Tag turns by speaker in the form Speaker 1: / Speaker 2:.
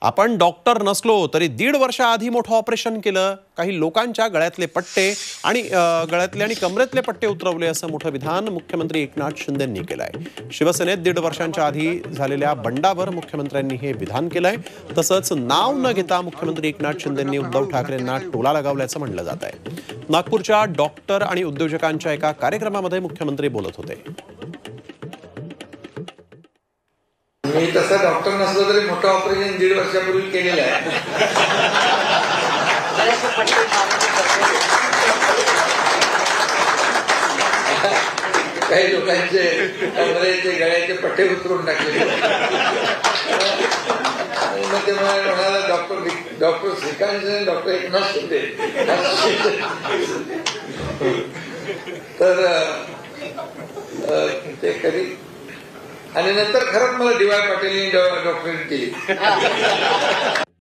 Speaker 1: आपण डॉक्टर नसलो तरी 1.5 वर्षाआधी मोठं ऑपरेशन केलं, काही लोकांच्या गळ्यातले पट्टे आणि गळ्यातले आणि कमरेतले पट्टे उतरवले, असं मोठं विधान मुख्यमंत्री एकनाथ शिंदेंनी केलंय। शिवसेनेत 1.5 वर्षांच्या आधी झालेल्या बंडावर मुख्यमंत्र्यांनी हे विधान केलंय। तसंच नाव न घेता मुख्यमंत्री एकनाथ शिंदेंनी उद्धव ठाकरेंना टोला लगावल्याचं म्हणलं जात आहे। नागपूरच्या डॉक्टर आणि उद्योजकांच्या एका कार्यक्रमामध्ये मुख्यमंत्री बोलत होते।
Speaker 2: मी तसा डॉक्टर नसलो तरी मोठं ऑपरेशन 1.5 वर्षापूर्वी केलेलं आहे। काही लोकांचे कमरेचे गळ्याचे पट्टे उतरून टाकले। मग ते म्हणाला डॉक्टर श्रीकांत डॉक्टर एकनाथ शिंदे। तर ते कधी आणि नंतर खरंच मला डी वाय पाटील डॉक्टरेट केली।